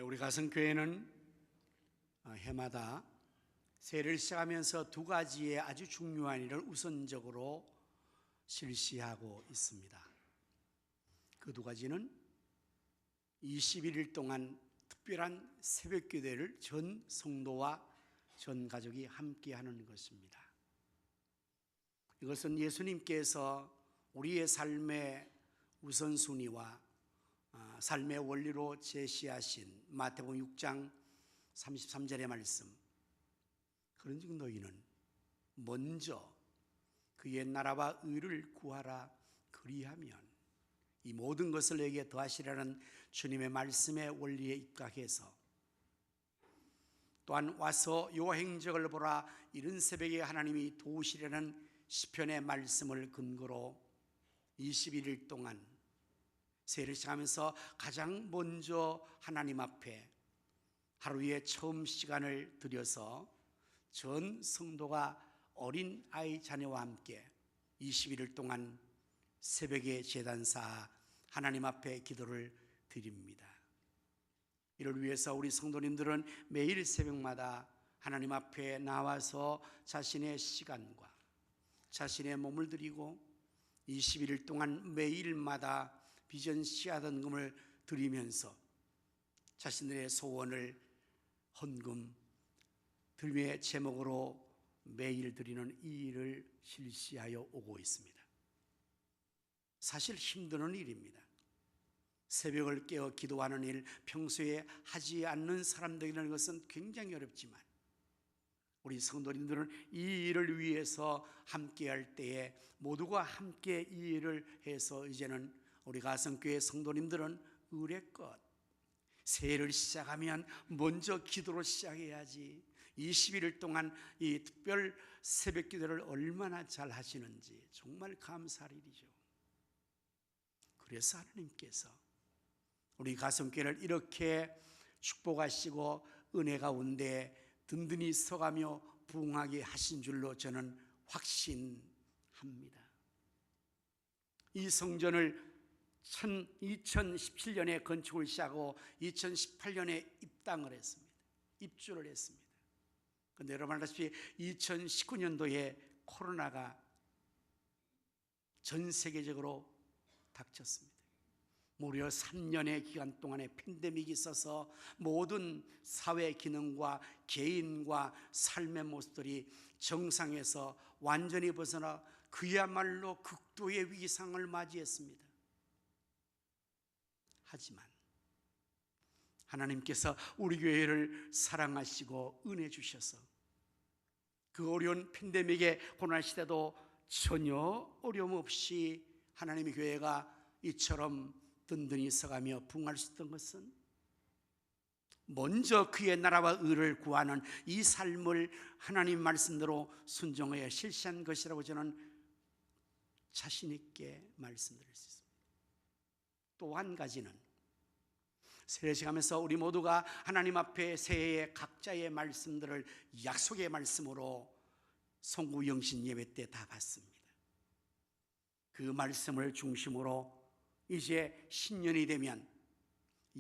우리 가성교회는 해마다 새해를 시작하면서 두 가지의 아주 중요한 일을 우선적으로 실시하고 있습니다. 그 두 가지는 21일 동안 특별한 새벽기도를 전 성도와 전 가족이 함께 하는 것입니다. 이것은 예수님께서 우리의 삶의 우선순위와 삶의 원리로 제시하신 마태복음 6장 33절의 말씀, 그런즉 너희는 먼저 그의 나라와 의를 구하라, 그리하면 이 모든 것을 너에게 더하시라는 주님의 말씀의 원리에 입각해서, 또한 와서 요행적을 보라, 이른 새벽에 하나님이 도우시려는 시편의 말씀을 근거로 21일 동안 새해를 시작하면서 가장 먼저 하나님 앞에 하루의 처음 시간을 들여서 전 성도가 어린 아이 자녀와 함께 21일 동안 새벽에 제단사 하나님 앞에 기도를 드립니다. 이를 위해서 우리 성도님들은 매일 새벽마다 하나님 앞에 나와서 자신의 시간과 자신의 몸을 드리고 21일 동안 매일마다 비전 씨앗헌금을 드리면서 자신들의 소원을 헌금 드림의 제목으로 매일 드리는 이 일을 실시하여 오고 있습니다. 사실 힘드는 일입니다. 새벽을 깨어 기도하는 일, 평소에 하지 않는 사람들이라는 것은 굉장히 어렵지만 우리 성도님들은 이 일을 위해서 함께할 때에 모두가 함께 이 일을 해서 이제는 우리 가성교회 성도님들은 의례껏 새해를 시작하면 먼저 기도로 시작해야지, 21일 동안 이 특별 새벽 기도를 얼마나 잘 하시는지 정말 감사할 일이죠. 그래서 하나님께서 우리 가성교회를 이렇게 축복하시고 은혜 가운데 든든히 서가며 부흥하게 하신 줄로 저는 확신합니다. 이 성전을 2017년에 건축을 시작하고 2018년에 입주를 했습니다. 그런데 여러분 알다시피 2019년도에 코로나가 전 세계적으로 닥쳤습니다. 무려 3년의 기간 동안에 팬데믹이 있어서 모든 사회 기능과 개인과 삶의 모습들이 정상에서 완전히 벗어나 그야말로 극도의 위기상을 맞이했습니다. 하지만 하나님께서 우리 교회를 사랑하시고 은혜 주셔서 그 어려운 팬데믹의 고난 시대도 전혀 어려움 없이 하나님의 교회가 이처럼 든든히 서가며 부흥할 수 있던 것은 먼저 그의 나라와 의를 구하는 이 삶을 하나님 말씀대로 순종하여 실시한 것이라고 저는 자신 있게 말씀드릴 수 있습니다. 또 한 가지는 새해 시간에서 우리 모두가 하나님 앞에 새해의 각자의 말씀들을 약속의 말씀으로 송구영신 예배 때 다 받습니다. 그 말씀을 중심으로 이제 신년이 되면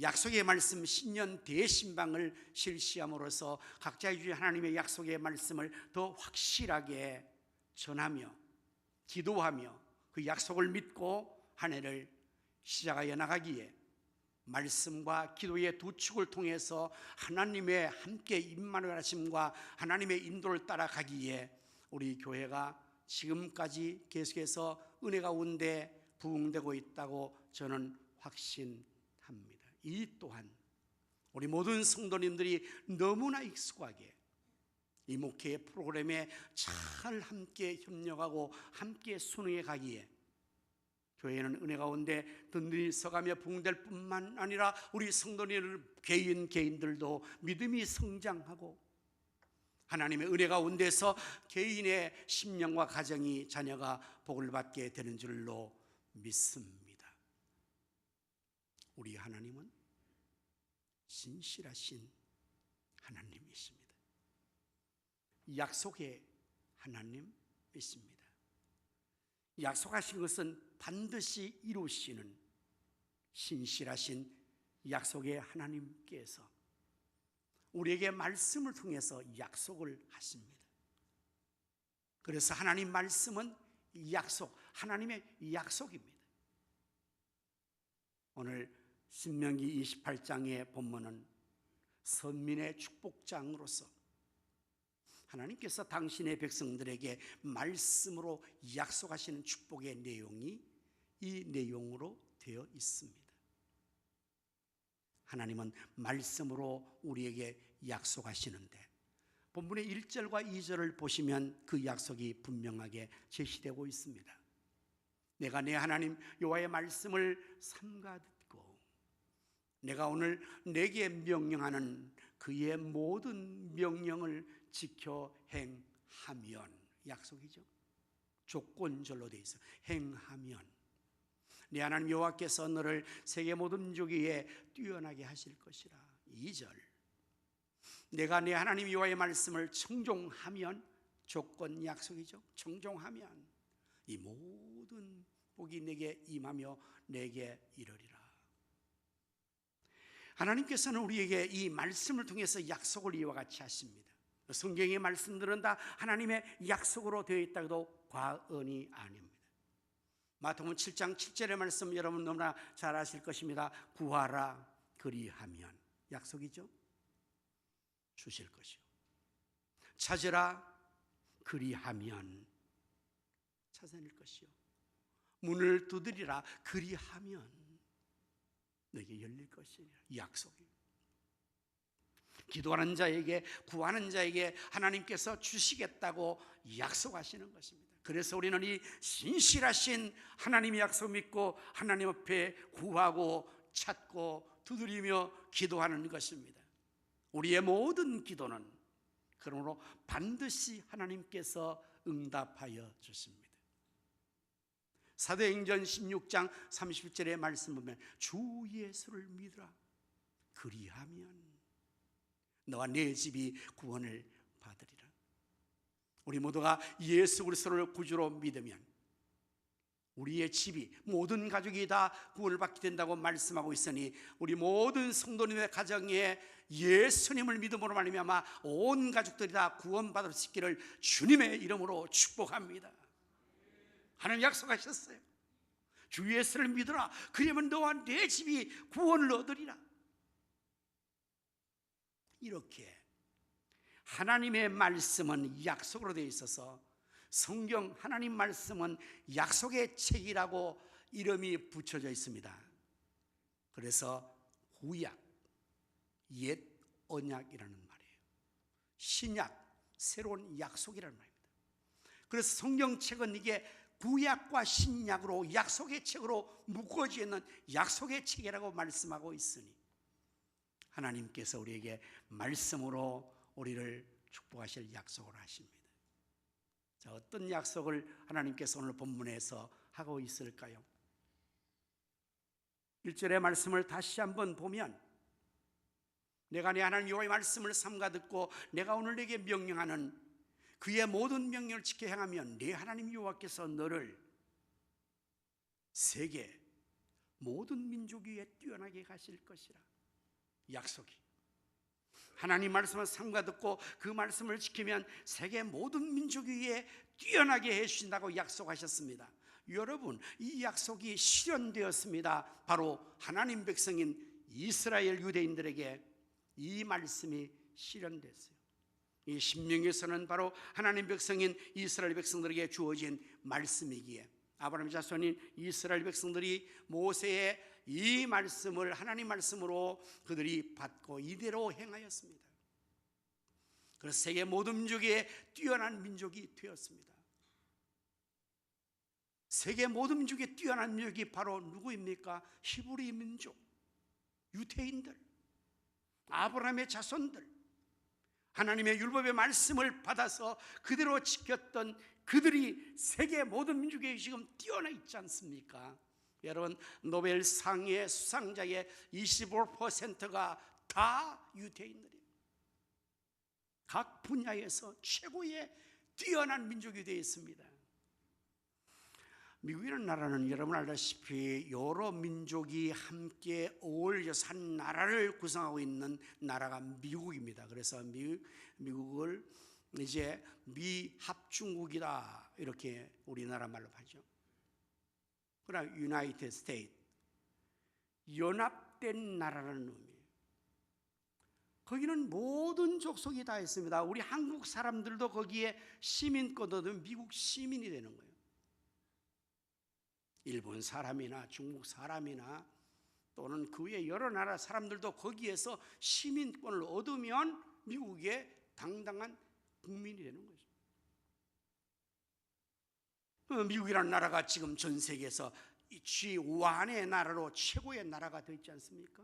약속의 말씀 신년 대신방을 실시함으로써 각자의 주의 하나님의 약속의 말씀을 더 확실하게 전하며 기도하며 그 약속을 믿고 한 해를 시작하여 나가기에 말씀과 기도의 두 축을 통해서 하나님의 함께 임마누엘 하심과 하나님의 인도를 따라가기에 우리 교회가 지금까지 계속해서 은혜 가운데 부흥되고 있다고 저는 확신합니다. 이 또한 우리 모든 성도님들이 너무나 익숙하게 이 목회 프로그램에 잘 함께 협력하고 함께 순응해 가기에 교회는 은혜 가운데 든든히 서가며 부흥될 뿐만 아니라 우리 성도님들 개인들도 믿음이 성장하고 하나님의 은혜 가운데서 개인의 심령과 가정이 자녀가 복을 받게 되는 줄로 믿습니다. 우리 하나님은 신실하신 하나님이십니다. 약속의 하나님이십니다. 약속하신 것은 반드시 이루시는 신실하신 약속의 하나님께서 우리에게 말씀을 통해서 약속을 하십니다. 그래서 하나님 말씀은 약속, 하나님의 약속입니다. 오늘 신명기 28장의 본문은 선민의 축복장으로서 하나님께서 당신의 백성들에게 말씀으로 약속하시는 축복의 내용이 이 내용으로 되어 있습니다. 하나님은 말씀으로 우리에게 약속하시는데 본문의 1절과 2절을 보시면 그 약속이 분명하게 제시되고 있습니다. 내가 내 하나님 여호와의 말씀을 삼가 듣고 내가 오늘 내게 명령하는 그의 모든 명령을 지켜 행하면, 약속이죠. 조건절로 되어 있어요. 행하면 내 하나님 여호와께서 너를 세계 모든 민족 위에 뛰어나게 하실 것이라. 2절 내가 내 하나님 여호와의 말씀을 청종하면, 조건 약속이죠. 청종하면 이 모든 복이 내게 임하며 내게 이르리라. 하나님께서는 우리에게 이 말씀을 통해서 약속을 이와 같이 하십니다. 성경의 말씀들은 다 하나님의 약속으로 되어 있다고도 과언이 아닙니다. 마태복음 7장 7절의 말씀 여러분 너무나 잘 아실 것입니다. 구하라 그리하면, 약속이죠. 주실 것이요. 찾으라 그리하면 찾아낼 것이요. 문을 두드리라 그리하면 너에게 열릴 것이라. 약속이요. 기도하는 자에게, 구하는 자에게 하나님께서 주시겠다고 약속하시는 것입니다. 그래서 우리는 이 신실하신 하나님의 약속 믿고 하나님 앞에 구하고 찾고 두드리며 기도하는 것입니다. 우리의 모든 기도는 그러므로 반드시 하나님께서 응답하여 주십니다. 사도행전 16장 30절의 말씀 보면 주 예수를 믿으라 그리하면 너와 내 집이 구원을 받으리라. 우리 모두가 예수 그리스도를 구주로 믿으면 우리의 집이, 모든 가족이 다 구원을 받게 된다고 말씀하고 있으니 우리 모든 성도님의 가정에 예수님을 믿음으로 말미암아 온 가족들이 다 구원받을 수 있기를 주님의 이름으로 축복합니다. 하나님 약속하셨어요. 주 예수를 믿으라 그러면 너와 내 집이 구원을 얻으리라. 이렇게 하나님의 말씀은 약속으로 되어 있어서 성경 하나님 말씀은 약속의 책이라고 이름이 붙여져 있습니다. 그래서 구약, 옛 언약이라는 말이에요. 신약, 새로운 약속이라는 말입니다. 그래서 성경책은 이게 구약과 신약으로 약속의 책으로 묶어져 있는 약속의 책이라고 말씀하고 있으니 하나님께서 우리에게 말씀으로 우리를 축복하실 약속을 하십니다. 자, 어떤 약속을 하나님께서 오늘 본문에서 하고 있을까요? 1절의 말씀을 다시 한번 보면 내가 내 하나님 여호와의 말씀을 삼가 듣고 내가 오늘 내게 명령하는 그의 모든 명령을 지켜 행하면 내 하나님 여호와께서 너를 세계 모든 민족 위에 뛰어나게 가실 것이라. 약속이 하나님 말씀을 삼가 듣고 그 말씀을 지키면 세계 모든 민족 위에 뛰어나게 해주신다고 약속하셨습니다. 여러분, 이 약속이 실현되었습니다. 바로 하나님 백성인 이스라엘 유대인들에게 이 말씀이 실현됐어요. 이 신명기에서는 바로 하나님 백성인 이스라엘 백성들에게 주어진 말씀이기에 아브라함의 자손인 이스라엘 백성들이 모세의 이 말씀을 하나님 말씀으로 그들이 받고 이대로 행하였습니다. 그래서 세계 모든 민족에 뛰어난 민족이 되었습니다. 세계 모든 민족에 뛰어난 민족이 바로 누구입니까? 히브리 민족, 유대인들, 아브라함의 자손들, 하나님의 율법의 말씀을 받아서 그대로 지켰던 그들이 세계 모든 민족에 지금 뛰어나 있지 않습니까? 여러분, 노벨상의 수상자의 25%가 다 유대인들이에요. 각 분야에서 최고의 뛰어난 민족이 되어 있습니다. 미국이라는 나라는 여러분 알다시피 여러 민족이 함께 어울려서 한 나라를 구성하고 있는 나라가 미국입니다. 그래서 미국을 이제 미합중국이다 이렇게 우리나라 말로 하죠. 그러나 유나이티드 스테이트, 연합된 나라라는 의미예요. 거기는 모든 족속이 다 있습니다. 우리 한국 사람들도 거기에 시민권 얻으면 미국 시민이 되는 거예요. 일본 사람이나 중국 사람이나 또는 그 외 여러 나라 사람들도 거기에서 시민권을 얻으면 미국의 당당한 국민이 되는 거죠. 미국이라는 나라가 지금 전 세계에서 G1의 나라로 최고의 나라가 되어 있지 않습니까?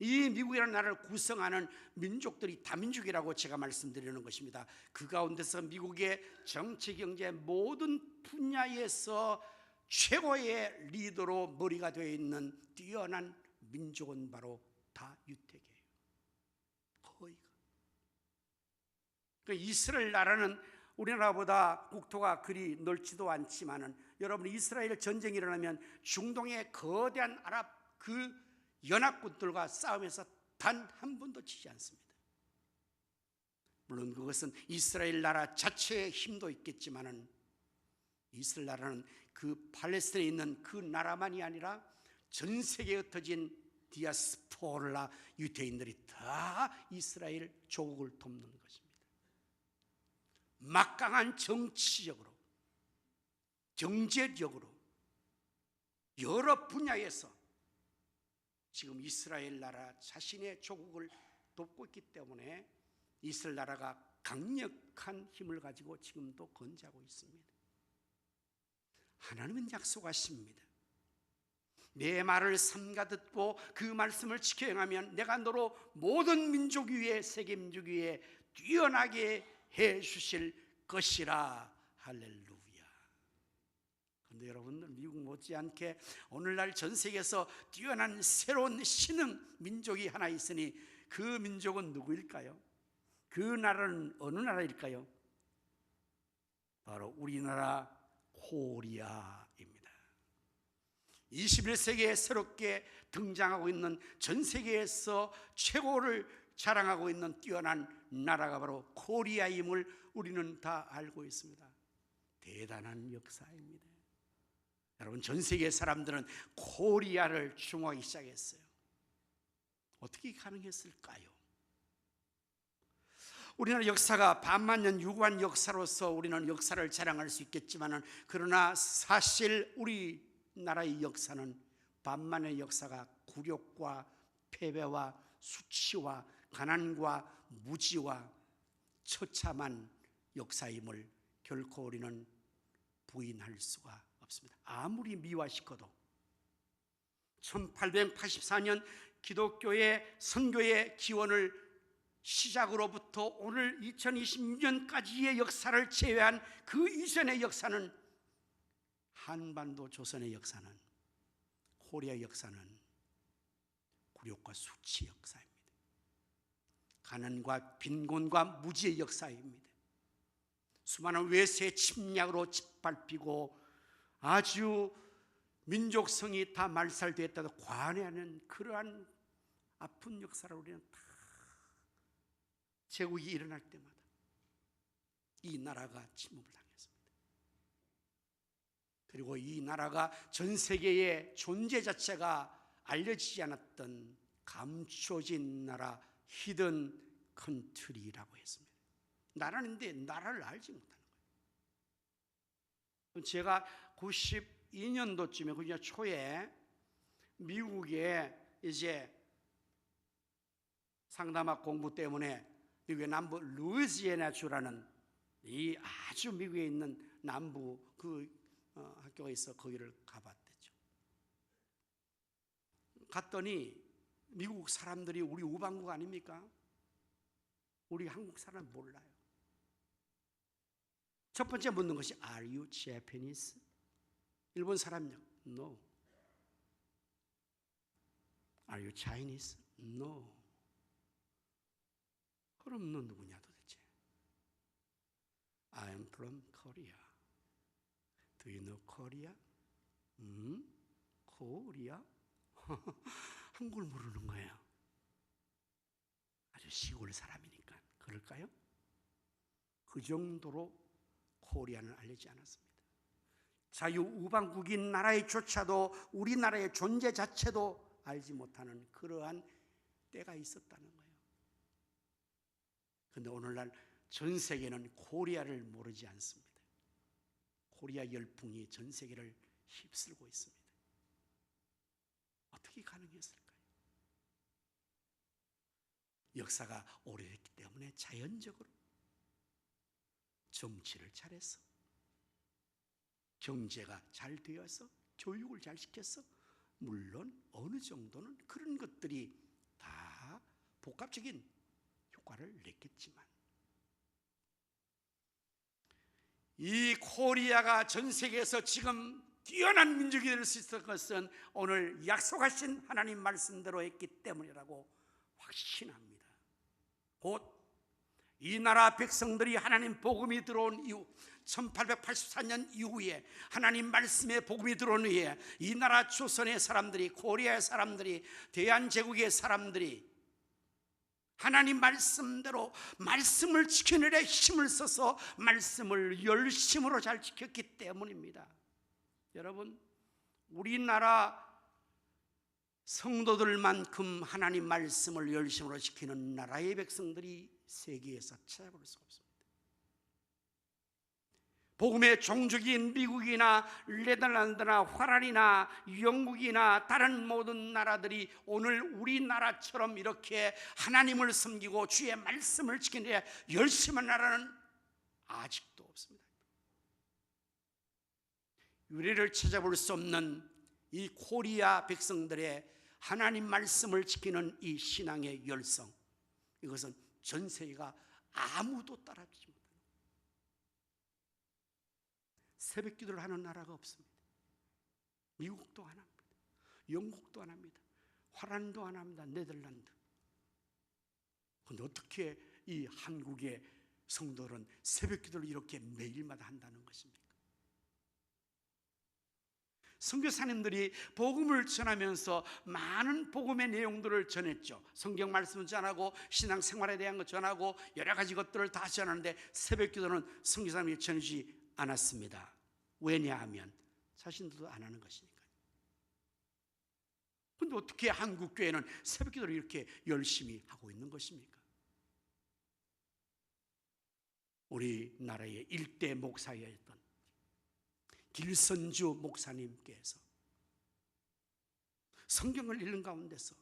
이 미국이라는 나라를 구성하는 민족들이 다민족이라고 제가 말씀드리는 것입니다. 그 가운데서 미국의 정치, 경제 모든 분야에서 최고의 리더로 머리가 되어 있는 뛰어난 민족은 바로 다유택이에요. 거의가. 그러니까 이스라엘 나라는 우리나라보다 국토가 그리 넓지도 않지만은 여러분 이스라엘 전쟁이 일어나면 중동의 거대한 아랍 그 연합군들과 싸움에서 단 한 번도 지지 않습니다. 물론 그것은 이스라엘 나라 자체의 힘도 있겠지만은 이스라엘 나라는 그 팔레스타인에 있는 그 나라만이 아니라 전 세계에 흩어진 디아스포라 유대인들이 다 이스라엘 조국을 돕는 것입니다. 막강한 정치적으로, 경제적으로 여러 분야에서 지금 이스라엘 나라 자신의 조국을 돕고 있기 때문에 이스라엘 나라가 강력한 힘을 가지고 지금도 건재하고 있습니다. 하나님은 약속하십니다. 내 말을 삼가 듣고 그 말씀을 지켜 행하면 내가 너로 모든 민족 위에 세계 민족 위에 뛰어나게 해 주실 것이라. 할렐루야. 그런데 여러분들 미국 못지않게 오늘날 전 세계에서 뛰어난 새로운 신흥 민족이 하나 있으니 그 민족은 누구일까요? 그 나라는 어느 나라일까요? 바로 우리나라 코리아입니다. 21세기에 새롭게 등장하고 있는 전 세계에서 최고를 자랑하고 있는 뛰어난 나라가 바로 코리아임을 우리는 다 알고 있습니다. 대단한 역사입니다. 여러분 전 세계 사람들은 코리아를 추모하기 시작했어요. 어떻게 가능했을까요? 우리나라 역사가 반만년 유구한 역사로서 우리는 역사를 자랑할 수 있겠지만 그러나 사실 우리나라의 역사는 반만의 역사가 굴욕과 패배와 수치와 가난과 무지와 처참한 역사임을 결코 우리는 부인할 수가 없습니다. 아무리 미화시켜도 1884년 기독교의 선교의 기원을 시작으로부터 오늘 2026년까지의 역사를 제외한 그 이전의 역사는 한반도 조선의 역사는 코리아 역사는 굴욕과 수치 역사입니다. 가난과 빈곤과 무지의 역사입니다. 수많은 외세의 침략으로 짓밟히고 아주 민족성이 다 말살되었다고 관해하는 그러한 아픈 역사를 우리는 다 제국이 일어날 때마다 이 나라가 침묵을 당했습니다. 그리고 이 나라가 전 세계의 존재 자체가 알려지지 않았던 감춰진 나라, 히든 컨트리라고 했습니다. 나라인데 나라를 알지 못하는 거예요. 제가 92년도쯤에 90년 초에 미국에 이제 상담학 공부 때문에 미국의 남부 루이지애나 주라는 이 아주 미국에 있는 남부 그 학교가 있어 거기를 가봤댔죠. 갔더니 미국 사람들이 우리 우방국 아닙니까? 우리 한국 사람 몰라요. 첫 번째 묻는 것이 Are you Japanese? 일본 사람요? No. Are you Chinese? No. 그럼 너 누구냐 도대체? I am from Korea. Do you know Korea? 코리아? 한국을 모르는 거예요. 아주 시골 사람이니까 그럴까요? 그 정도로 코리아는 알려지지 않았습니다. 자유우방국인 나라에조차도 우리나라의 존재 자체도 알지 못하는 그러한 때가 있었다는 거예요. 그런데 오늘날 전 세계는 코리아를 모르지 않습니다. 코리아 열풍이 전 세계를 휩쓸고 있습니다. 어떻게 가능했을까요? 역사가 오래됐기 때문에 자연적으로 정치를 잘해서, 경제가 잘 되어서, 교육을 잘 시켜서, 물론 어느 정도는 그런 것들이 다 복합적인 효과를 냈겠지만, 이 코리아가 전 세계에서 지금 뛰어난 민족이 될 수 있을 것은 오늘 약속하신 하나님 말씀대로 했기 때문이라고 확신합니다. 곧 이 나라 백성들이 하나님 복음이 들어온 이후 1884년 이후에 하나님 말씀의 복음이 들어온 후에 이 나라 조선의 사람들이, 코리아의 사람들이, 대한제국의 사람들이 하나님 말씀대로 말씀을 지키느라 힘을 써서 말씀을 열심으로 잘 지켰기 때문입니다. 여러분, 우리나라 성도들만큼 하나님 말씀을 열심으로 지키는 나라의 백성들이 세계에서 찾아볼 수가 없습니다. 복음의 종족인 미국이나 네덜란드나 화란이나 영국이나 다른 모든 나라들이 오늘 우리나라처럼 이렇게 하나님을 섬기고 주의 말씀을 지키는데 열심한 나라는 아직도 없습니다. 유래를 찾아볼 수 없는 이 코리아 백성들의 하나님 말씀을 지키는 이 신앙의 열성, 이것은 전 세계가 아무도 따라주지 못합니다. 새벽 기도를 하는 나라가 없습니다. 미국도 안 합니다. 영국도 안 합니다. 화란도 안 합니다. 네덜란드. 그런데 어떻게 이 한국의 성도들은 새벽 기도를 이렇게 매일마다 한다는 것입니까? 선교사님들이 복음을 전하면서 많은 복음의 내용들을 전했죠. 성경 말씀을 전하고 신앙생활에 대한 것 전하고 여러 가지 것들을 다 전하는데 새벽 기도는 선교사님이 전하지 않았습니다. 왜냐하면 자신들도 안 하는 것이니까요. 그런데 어떻게 한국 교회는 새벽 기도를 이렇게 열심히 하고 있는 것입니까? 우리나라의 일대 목사였던 길선주 목사님께서 성경을 읽는 가운데서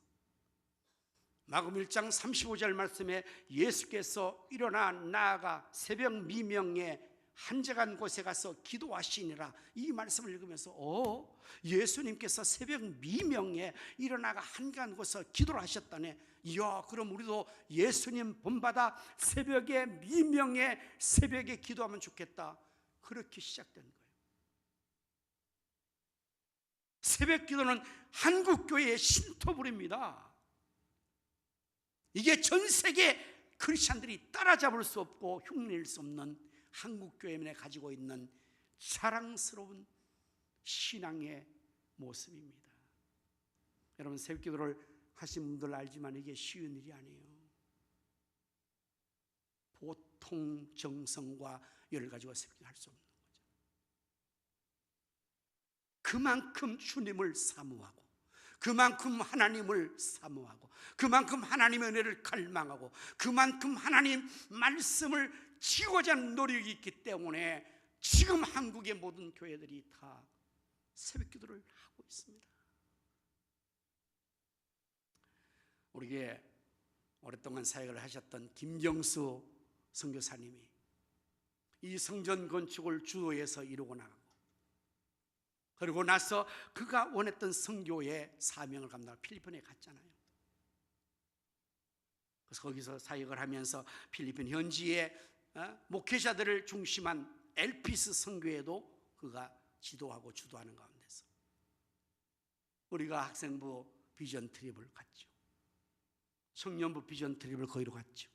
마금 1장 35절 말씀에 예수께서 일어나 나아가 새벽 미명에 한적한 곳에 가서 기도하시니라, 이 말씀을 읽으면서 예수님께서 새벽 미명에 일어나가 한적한 곳에서 기도를 하셨다네. 이야, 그럼 우리도 예수님 본받아 새벽에 미명에 새벽에 기도하면 좋겠다. 그렇게 시작된 거예요. 새벽 기도는 한국교회의 신토불입니다. 이게 전 세계 크리스찬들이 따라잡을 수 없고 흉내낼 수 없는 한국교회만에 가지고 있는 자랑스러운 신앙의 모습입니다. 여러분, 새벽 기도를 하신 분들 알지만 이게 쉬운 일이 아니에요. 보통 정성과 열을 가지고 새벽 기도 할 수 없는 거죠. 그만큼 주님을 사모하고, 그만큼 하나님을 사모하고, 그만큼 하나님의 은혜를 갈망하고, 그만큼 하나님 말씀을 지고자 하는 노력이 있기 때문에 지금 한국의 모든 교회들이 다 새벽 기도를 하고 있습니다. 우리에게 오랫동안 사역을 하셨던 김경수 선교사님이 이 성전 건축을 주도해서 이루고 나가고, 그리고 나서 그가 원했던 선교의 사명을 감당하러 필리핀에 갔잖아요. 그래서 거기서 사역을 하면서 필리핀 현지의 목회자들을 중심한 엘피스 선교회도 그가 지도하고 주도하는 가운데서 우리가 학생부 비전 트립을 갔죠. 청년부 비전 트립을 거기로 갔죠.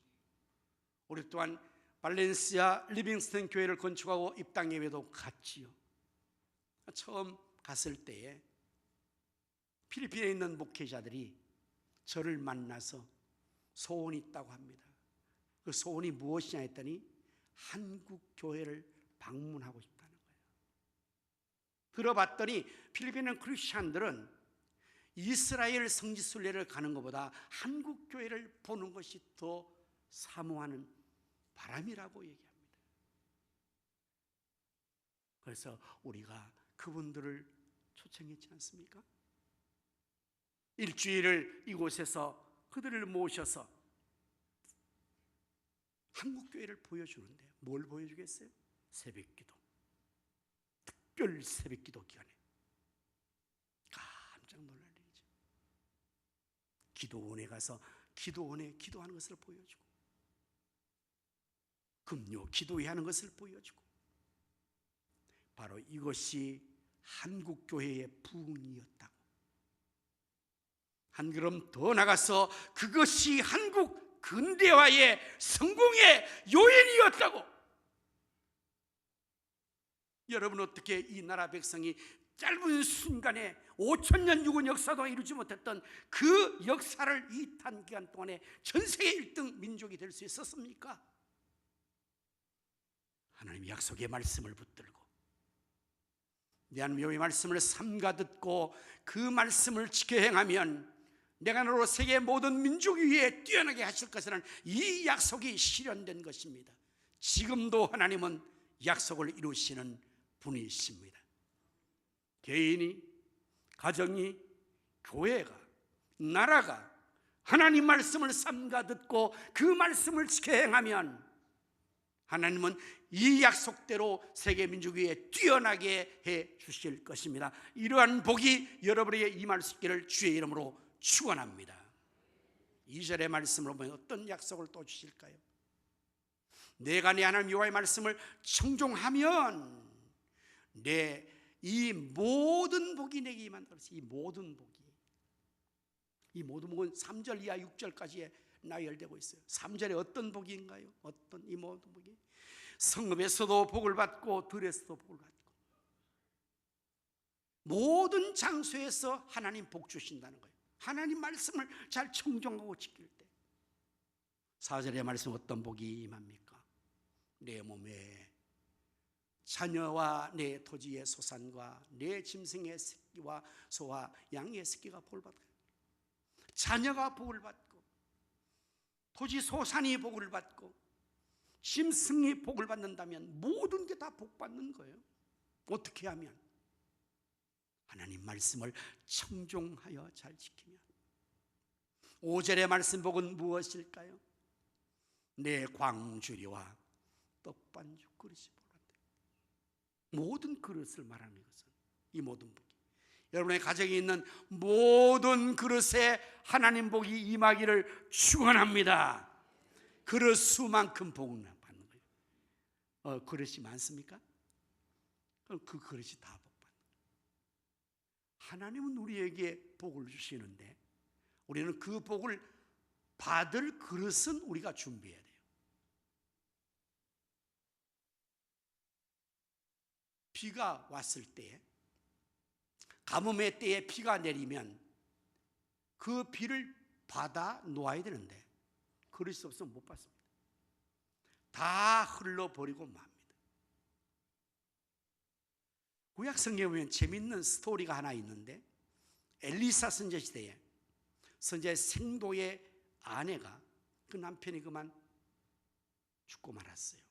우리 또한 발렌시아 리빙스턴 교회를 건축하고 입당 예배도 갔지요. 처음 갔을 때에 필리핀에 있는 목회자들이 저를 만나서 소원이 있다고 합니다. 그 소원이 무엇이냐 했더니 한국 교회를 방문하고 싶다는 거예요. 들어봤더니 필리핀의 크리스찬들은 이스라엘 성지순례를 가는 것보다 한국 교회를 보는 것이 더 사모하는 바람이라고 얘기합니다. 그래서 우리가 그분들을 초청했지 않습니까? 일주일을 이곳에서 그들을 모셔서 한국교회를 보여주는데 뭘 보여주겠어요? 새벽기도, 특별 새벽기도 기간에 깜짝 놀랄 일이죠. 기도원에 가서 기도원에 기도하는 것을 보여주고, 금요 기도회 하는 것을 보여주고, 바로 이것이 한국교회의 부흥이었다고. 한 걸음 더 나가서 그것이 한국 근대화의 성공의 요인이었다고. 여러분, 어떻게 이 나라 백성이 짧은 순간에 5,000년 죽은 역사도 이루지 못했던 그 역사를 이 단기간 동안에 전 세계 1등 민족이 될 수 있었습니까? 하나님의 약속의 말씀을 붙들고 내 하나님의 말씀을 삼가 듣고 그 말씀을 지켜 행하면 내가 너로 세계 모든 민족 위에 뛰어나게 하실 것이라는 이 약속이 실현된 것입니다. 지금도 하나님은 약속을 이루시는 분이십니다. 개인이, 가정이, 교회가, 나라가 하나님 말씀을 삼가 듣고 그 말씀을 지켜 행하면 하나님은 이 약속대로 세계 민족 위에 뛰어나게 해 주실 것입니다. 이러한 복이 여러분에게 임할 수 있기를 주의 이름으로 축원합니다. 2절의 말씀으로 보면 어떤 약속을 또 주실까요? 내가 내 하나님 여호와의 말씀을 청종하면 내 이 모든 복이 내게 임한다. 이 모든 복은 3절 이하 6절까지에 나열되고 있어요. 3절에 어떤 복인가요? 어떤 이 모든 복이? 성읍에서도 복을 받고 들에서도 복을 받고 모든 장소에서 하나님 복 주신다는 거예요. 하나님 말씀을 잘 청종하고 지킬 때. 4절의 말씀 어떤 복이 임합니까? 내 몸에 자녀와 내 토지의 소산과 내 짐승의 새끼와 소와 양의 새끼가 복을 받아요. 자녀가 복을 받고 토지 소산이 복을 받고 짐승이 복을 받는다면 모든 게 다 복 받는 거예요. 어떻게 하면? 하나님 말씀을 청종하여 잘 지키면. 5절의 말씀 복은 무엇일까요? 내 광주리와 떡반죽 그릇이 복한다. 모든 그릇을 말하는 것은 이 모든 복이 여러분의 가정에 있는 모든 그릇에 하나님 복이 임하기를 축원합니다. 그릇 수만큼 복을 받는 거예요. 그릇이 많습니까? 그럼 그 그릇이 다 복 받는 거예요. 하나님은 우리에게 복을 주시는데 우리는 그 복을 받을 그릇은 우리가 준비해야 돼요. 비가 왔을 때, 가뭄의 때에 비가 내리면 그 비를 받아 놓아야 되는데 그릇이 없으면 못 받습니다. 다 흘러버리고 맙니다. 구약 성경에 보면 재밌는 스토리가 하나 있는데, 엘리사 선지자 시대에 선지자 생도의 아내가 그 남편이 그만 죽고 말았어요.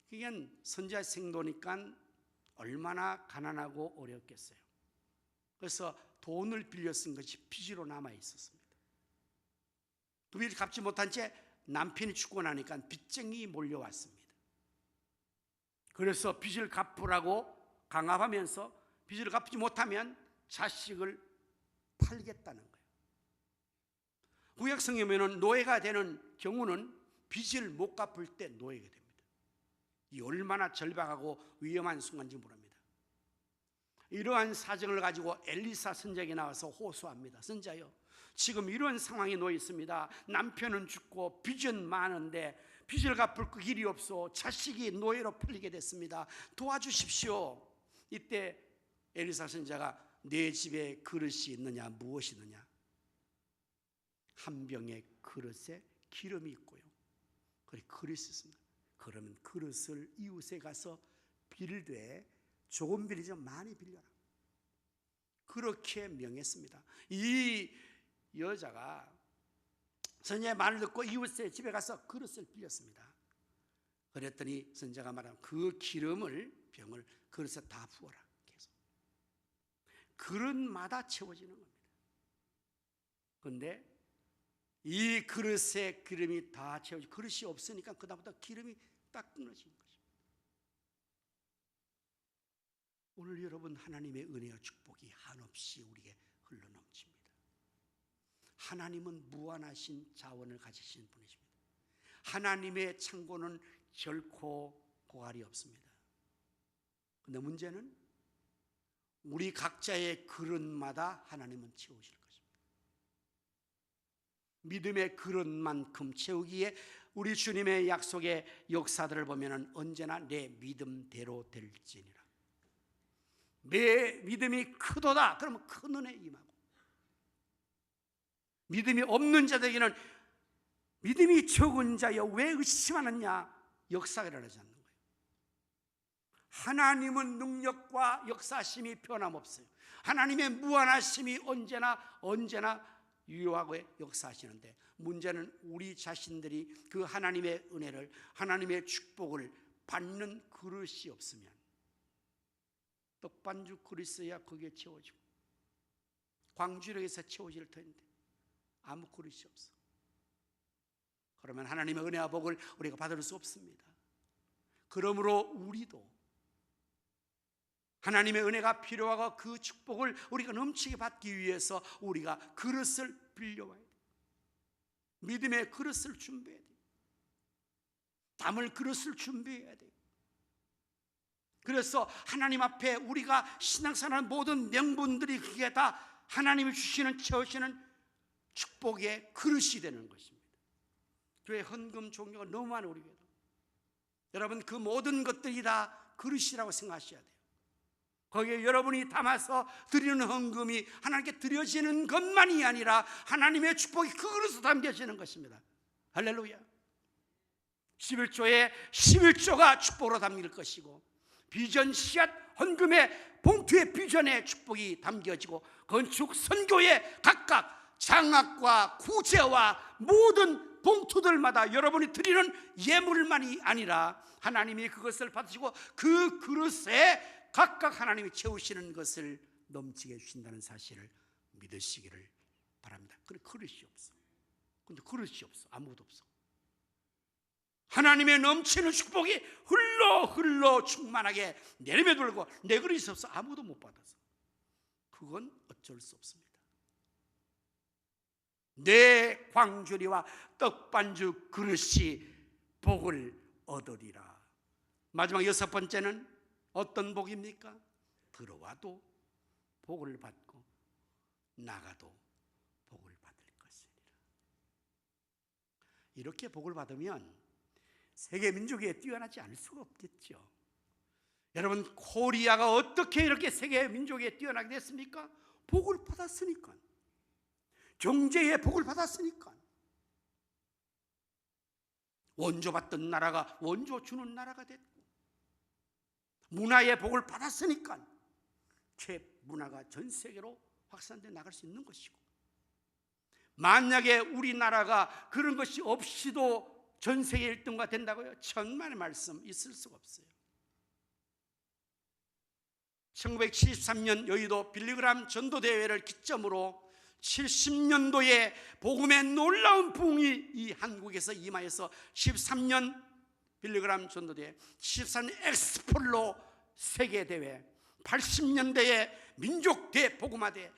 그게 선지자 생도니까 얼마나 가난하고 어렵겠어요. 그래서 돈을 빌려 쓴 것이 빚으로 남아 있었습니다. 그 빚을 갚지 못한 채 남편이 죽고 나니까 빚쟁이 몰려왔습니다. 그래서 빚을 갚으라고 강압하면서 빚을 갚지 못하면 자식을 팔겠다는 거예요. 구약 성경에는 노예가 되는 경우는 빚을 못 갚을 때 노예가 됩니다. 이 얼마나 절박하고 위험한 순간인지 모릅니다. 이러한 사정을 가지고 엘리사 선지자에게 나와서 호소합니다. 선지자요, 지금 이런 상황에 놓여 있습니다. 남편은 죽고 빚은 많은데 빚을 갚을 그 길이 없어 자식이 노예로 팔리게 됐습니다. 도와주십시오. 이때 엘리사 선지자가 내 집에 그릇이 있느냐 무엇이 있느냐? 한 병의 그릇에 기름이 있고요. 그리고 그릇이 있습니다. 그러면 그릇을 이웃에 가서 빌되 조금 빌리지 많이 빌려라. 그렇게 명했습니다. 이 여자가 선지자의 말을 듣고 이웃의 집에 가서 그릇을 빌렸습니다. 그랬더니 선지자가 말한 그 기름을 병을 그릇에 다 부어라. 계속 그릇마다 채워지는 겁니다. 그런데 이 그릇에 기름이 다 채워지고 그릇이 없으니까 그다음부터 기름이 딱 끊어진 거죠. 오늘 여러분 하나님의 은혜와 축복이 한없이 우리에게 흘러넘칩니다. 하나님은 무한하신 자원을 가지신 분이십니다. 하나님의 창고는 결코 고갈이 없습니다. 그런데 문제는 우리 각자의 그릇마다 하나님은 채우실 것입니다. 믿음의 그릇만큼 채우기에 우리 주님의 약속의 역사들을 보면 언제나 내 믿음대로 될지니라. 내 믿음이 크도다 그러면 큰 은혜 임하고, 믿음이 없는 자들에게는 믿음이 적은 자여 왜 의심하느냐 역사가 일어나지 않는 거예요. 하나님은 능력과 역사심이 변함없어요. 하나님의 무한하심이 언제나 유효하고 역사하시는데, 문제는 우리 자신들이 그 하나님의 은혜를, 하나님의 축복을 받는 그릇이 없으면, 떡반죽 그릇이야 거기에 채워지고 광주력에서 채워질 텐데 아무 그릇이 없어. 그러면 하나님의 은혜와 복을 우리가 받을 수 없습니다. 그러므로 우리도 하나님의 은혜가 필요하고 그 축복을 우리가 넘치게 받기 위해서 우리가 그릇을 빌려와야 돼요. 믿음의 그릇을 준비해야 돼요. 담을 그릇을 준비해야 돼요. 그래서 하나님 앞에 우리가 신앙생활하는 모든 명분들이 그게 다 하나님이 주시는 채우시는 축복의 그릇이 되는 것입니다. 교회 헌금 종교가 너무 많아요. 우리 교회도. 여러분 그 모든 것들이 다 그릇이라고 생각하셔야 돼요. 거기에 여러분이 담아서 드리는 헌금이 하나님께 드려지는 것만이 아니라 하나님의 축복이 그 그릇에 담겨지는 것입니다. 할렐루야. 11조에 11조가 축복으로 담길 것이고, 비전 씨앗 헌금의 봉투의 비전의 축복이 담겨지고, 건축 선교의 각각 장학과 구제와 모든 봉투들마다 여러분이 드리는 예물만이 아니라 하나님이 그것을 받으시고 그 그릇에 각각 하나님이 채우시는 것을 넘치게 해주신다는 사실을 믿으시기를 바랍니다. 그런데 그릇이 없어. 근데 그릇이 없어. 아무것도 없어. 하나님의 넘치는 축복이 흘러 충만하게 내리며들고 내 그릇이 없어. 아무도 못 받아서. 그건 어쩔 수 없습니다. 내 광주리와 떡반죽 그릇이 복을 얻으리라. 마지막 6번째는 어떤 복입니까? 들어와도 복을 받고 나가도 복을 받을 것이니라. 이렇게 복을 받으면 세계 민족에 뛰어나지 않을 수가 없겠죠. 여러분 코리아가 어떻게 이렇게 세계 민족에 뛰어나게 됐습니까? 복을 받았으니까. 경제의 복을 받았으니까. 원조 받던 나라가 원조 주는 나라가 됐고, 문화의 복을 받았으니까 제 문화가 전 세계로 확산돼 나갈 수 있는 것이고, 만약에 우리나라가 그런 것이 없이도 전 세계 1등가 된다고요? 천만의 말씀 있을 수가 없어요. 1973년 여의도 빌리그람 전도대회를 기점으로 70년도에 복음의 놀라운 부흥이 이 한국에서 임하여서 13년 빌리그람 전도대회, 14년 엑스폴로 세계대회, 80년대에 민족대 복음화대,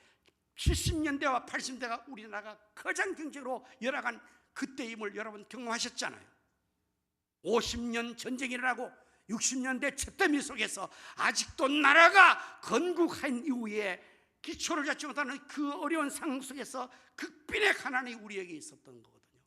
70년대와 80년대가 우리나라가 가장 경제로 열악한 그때임을 여러분 경험하셨잖아요. 50년 전쟁이 일어나고 60년대 채더미 속에서 아직도 나라가 건국한 이후에 기초를 잡지 못하는 그 어려운 상황 속에서 극빈의 가난이 우리에게 있었던 거거든요.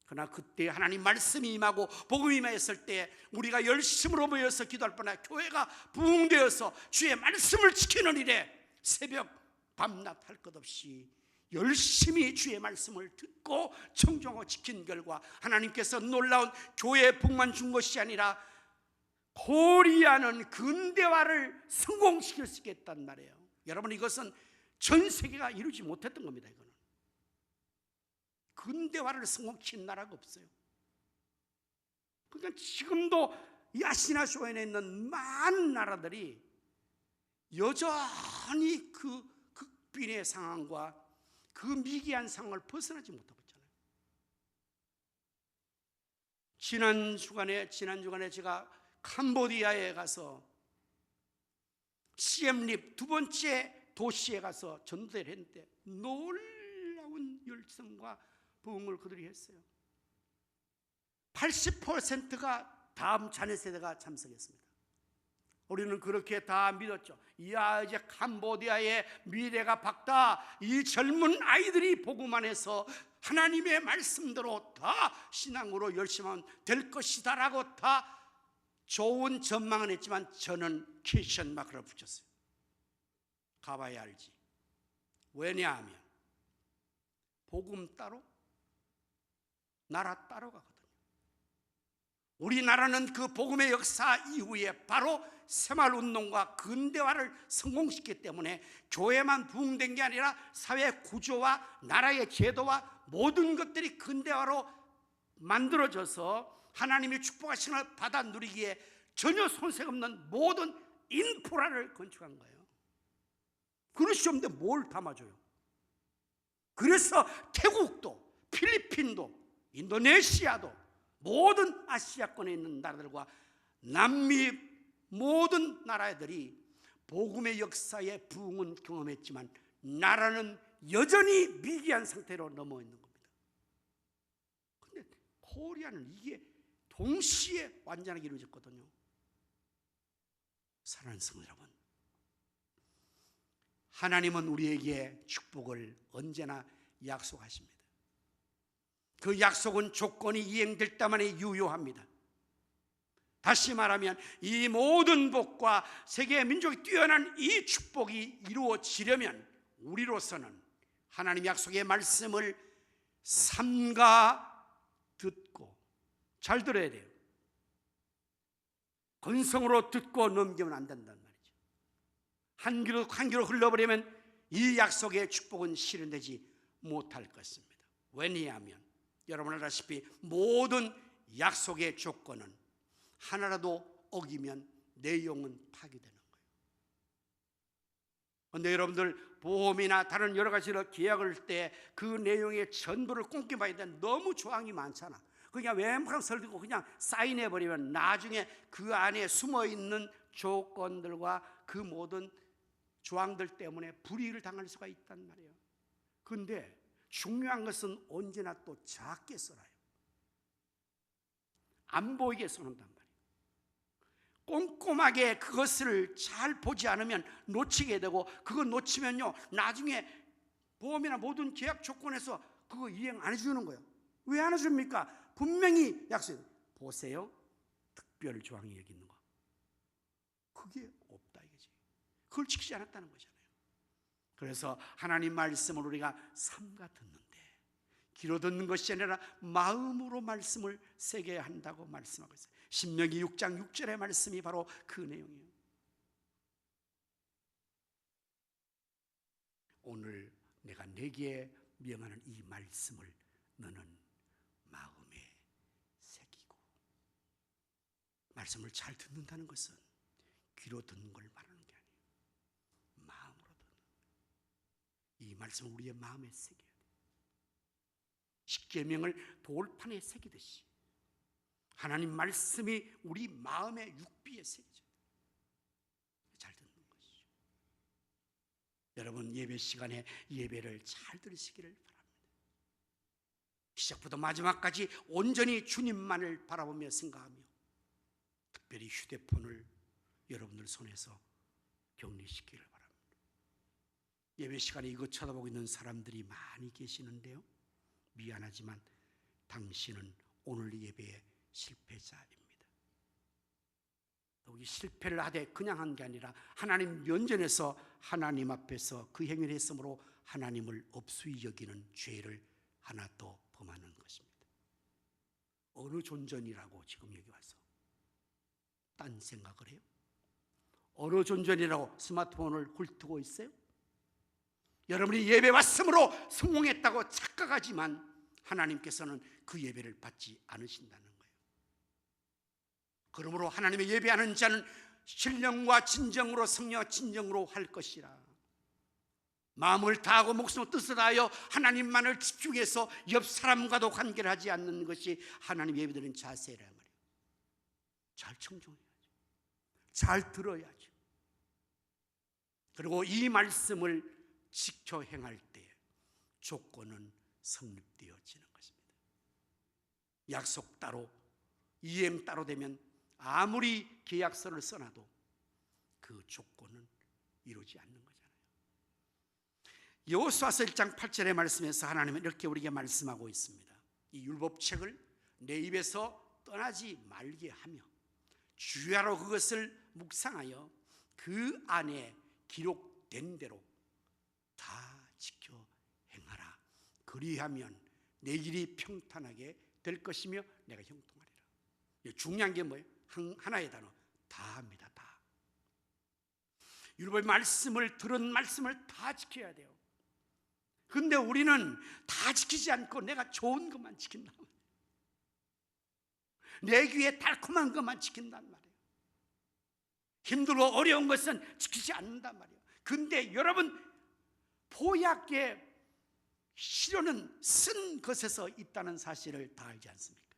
그러나 그때 하나님 말씀이 임하고 복음이 임했을 때 우리가 열심으로 모여서 기도할 뻔한 교회가 부흥되어서 주의 말씀을 지키는 일에 새벽 밤낮 할 것 없이 열심히 주의 말씀을 듣고 청종하고 지킨 결과 하나님께서 놀라운 교회의 복만 준 것이 아니라 코리아는 근대화를 성공시킬 수 있겠단 말이에요. 여러분, 이것은 전 세계가 이루지 못했던 겁니다. 이거는 근대화를 성공시킨 나라가 없어요. 그러니까 지금도 이 아시아 쇼엔에 있는 많은 나라들이 여전히 그 극빈의 상황과 그 미개한 상황을 벗어나지 못하고 있잖아요. 지난 주간에 제가 캄보디아에 가서 시엠립 두 번째 도시에 가서 전도를 했는데 놀라운 열성과 부흥을 그들이 했어요. 80%가 다음 자녀 세대가 참석했습니다. 우리는 그렇게 다 믿었죠. 이야, 이제 캄보디아의 미래가 밝다. 이 젊은 아이들이 복음 안에서 하나님의 말씀대로 다 신앙으로 열심히 하면 될 것이다 라고 다 좋은 전망은 했지만 저는 퀘스천 마크를 붙였어요. 가봐야 알지. 왜냐하면 복음 따로 나라 따로 가거든요. 우리나라는 그 복음의 역사 이후에 바로 새마을운동과 근대화를 성공시켰기 때문에 교회만 부흥된 게 아니라 사회 구조와 나라의 제도와 모든 것들이 근대화로 만들어져서 하나님의 축복하심을 받아 누리기에 전혀 손색 없는 모든 인프라를 건축한 거예요. 그릇이 없는데 뭘 담아줘요? 그래서 태국도 필리핀도 인도네시아도 모든 아시아권에 있는 나라들과 남미 모든 나라들이 복음의 역사의 부흥은 경험했지만 나라는 여전히 미개한 상태로 넘어 있는 겁니다. 그런데 코리아는 이게 동시에 완전하게 이루어졌거든요. 사랑하는 성도 여러분, 하나님은 우리에게 축복을 언제나 약속하십니다. 그 약속은 조건이 이행될 때만에 유효합니다. 다시 말하면 이 모든 복과 세계 민족이 뛰어난 이 축복이 이루어지려면 우리로서는 하나님 약속의 말씀을 삼가 듣고, 잘 들어야 돼요. 건성으로 듣고 넘기면 안 된단 말이죠. 한 귀로 흘러버리면 이 약속의 축복은 실현되지 못할 것입니다. 왜냐하면 여러분 알다시피 모든 약속의 조건은 하나라도 어기면 내용은 파기되는 거예요. 그런데 여러분들 보험이나 다른 여러 가지로 계약을 할 때 그 내용의 전부를 꼼꼼하게 되면 너무 조항이 많잖아. 그냥 웬만큼 설득고 그냥 사인해버리면 나중에 그 안에 숨어있는 조건들과 그 모든 조항들 때문에 불이익을 당할 수가 있단 말이에요. 그런데 중요한 것은 언제나 또 작게 써놔요. 안 보이게 써놓는단 말이에요. 꼼꼼하게 그것을 잘 보지 않으면 놓치게 되고, 그거 놓치면요 나중에 보험이나 모든 계약 조건에서 그거 이행 안 해주는 거예요. 왜 안 해줍니까? 분명히 약속해요. 보세요, 특별 조항이 여기 있는 거. 그게 없다 이거지. 그걸 지키지 않았다는 거잖아요. 그래서 하나님 말씀을 우리가 삼가 듣는데 귀로 듣는 것이 아니라 마음으로 말씀을 새겨야 한다고 말씀하고 있어요. 신명기 6장 6절의 말씀이 바로 그 내용이에요. 오늘 내가 내게 명하는 이 말씀을 너는 마음에 새기고. 말씀을 잘 듣는다는 것은 귀로 듣는 걸 말하는 게 아니에요. 마음으로 듣는. 이 말씀을 우리의 마음에 새겨야 돼요. 십계명을 돌판에 새기듯이 하나님 말씀이 우리 마음의 육비에 새겨져요. 잘 듣는 것이죠. 여러분 예배 시간에 예배를 잘 들으시기를 바랍니다. 시작부터 마지막까지 온전히 주님만을 바라보며 생각하며 특별히 휴대폰을 여러분들 손에서 격리시키기를 바랍니다. 예배 시간에 이것 쳐다보고 있는 사람들이 많이 계시는데요, 미안하지만 당신은 오늘 예배의 실패자입니다. 여기 실패를 하되 그냥 한 게 아니라 하나님 면전에서 하나님 앞에서 그 행위를 했으므로 하나님을 업수히 여기는 죄를 하나 더 범하는 것입니다. 어느 존전이라고 지금 여기 와서 딴 생각을 해요? 어느 존전이라고 스마트폰을 훑고 있어요? 여러분이 예배 왔으므로 성공했다고 착각하지만 하나님께서는 그 예배를 받지 않으신다는 거예요. 그러므로 하나님의 예배하는 자는 신령과 진정으로 성령과 진정으로 할 것이라. 마음을 다하고 목숨을 뜻을 다하여 하나님만을 집중해서 옆 사람과도 관계를 하지 않는 것이 하나님 예배드리는 자세란 말이에요. 잘 청종해야죠. 잘 들어야죠. 그리고 이 말씀을 지켜 행할 때 조건은 성립되어지는 것입니다. 약속 따로 이행 따로 되면 아무리 계약서를 써놔도 그 조건은 이루지 않는 거잖아요. 여호수아서 1장 8절의 말씀에서 하나님은 이렇게 우리에게 말씀하고 있습니다. 이 율법책을 내 입에서 떠나지 말게 하며 주야로 그것을 묵상하여 그 안에 기록된 대로 다 지켜 행하라. 그리하면 내 길이 평탄하게 될 것이며 내가 형통하리라. 중요한 게 뭐예요? 하나의 단어, 다입니다. 다. 율법의 말씀을 들은 말씀을 다 지켜야 돼요. 근데 우리는 다 지키지 않고 내가 좋은 것만 지킨단 말이에요. 내 귀에 달콤한 것만 지킨단 말이에요. 힘들고 어려운 것은 지키지 않는단 말이에요. 근데 여러분, 보약의 시료는 쓴 것에서 있다는 사실을 다 알지 않습니까?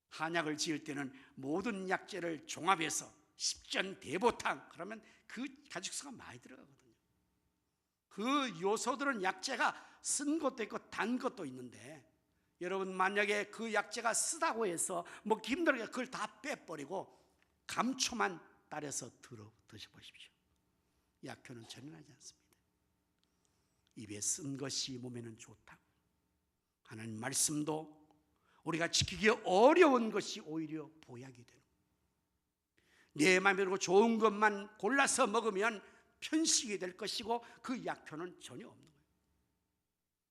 한약을 지을 때는 모든 약재를 종합해서 십전대보탕, 그러면 그 가죽수가 많이 들어가거든요. 그 요소들은 약재가 쓴 것도 있고 단 것도 있는데, 여러분 만약에 그 약재가 쓰다고 해서 먹기 힘들게 그걸 다 빼버리고 감초만 따려서 드셔보십시오. 약효는 전혀 나지 않습니다. 입에 쓴 것이 몸에는 좋다고. 하나님 말씀도 우리가 지키기 어려운 것이 오히려 보약이 되는 거예요. 내 마음대로 좋은 것만 골라서 먹으면 편식이 될 것이고 그 약효는 전혀 없는 거예요.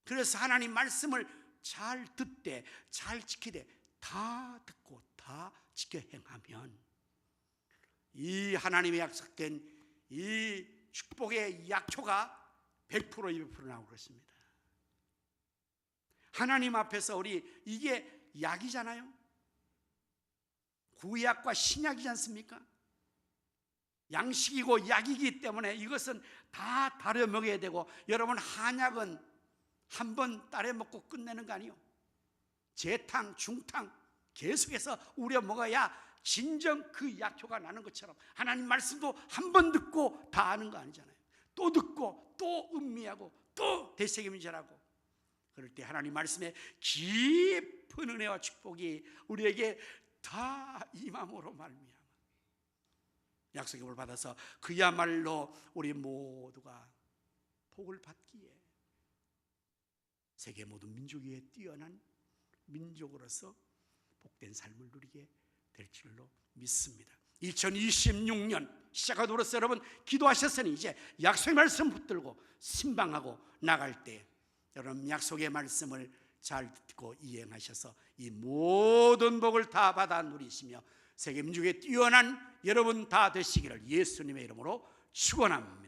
그래서 하나님 말씀을 잘 듣되 잘 지키되 다 듣고 다 지켜 행하면 이 하나님의 약속된 이 축복의 약효가 100% 200% 나오고 그렇습니다. 하나님 앞에서 우리 이게 약이잖아요. 구약과 신약이지 않습니까? 양식이고 약이기 때문에 이것은 다 다려 먹어야 되고, 여러분 한약은 한 번 따려 먹고 끝내는 거 아니에요. 재탕, 중탕 계속해서 우려 먹어야 진정 그 약효가 나는 것처럼 하나님 말씀도 한 번 듣고 다 아는 거 아니잖아요. 또 듣고 또 음미하고 또 되새김질하고, 그럴 때 하나님 말씀에 깊은 은혜와 축복이 우리에게 다 임함으로 말미암아 약속의 복을 받아서 그야말로 우리 모두가 복을 받기에 세계 모든 민족 위에 뛰어난 민족으로서 복된 삶을 누리게 될 줄로 믿습니다. 2026년 시작하도록서 여러분 기도하셨으니 이제 약속의 말씀 붙들고 신방하고 나갈 때 여러분 약속의 말씀을 잘 듣고 이행하셔서 이 모든 복을 다 받아 누리시며 세계 민족에 뛰어난 여러분 다 되시기를 예수님의 이름으로 축원합니다.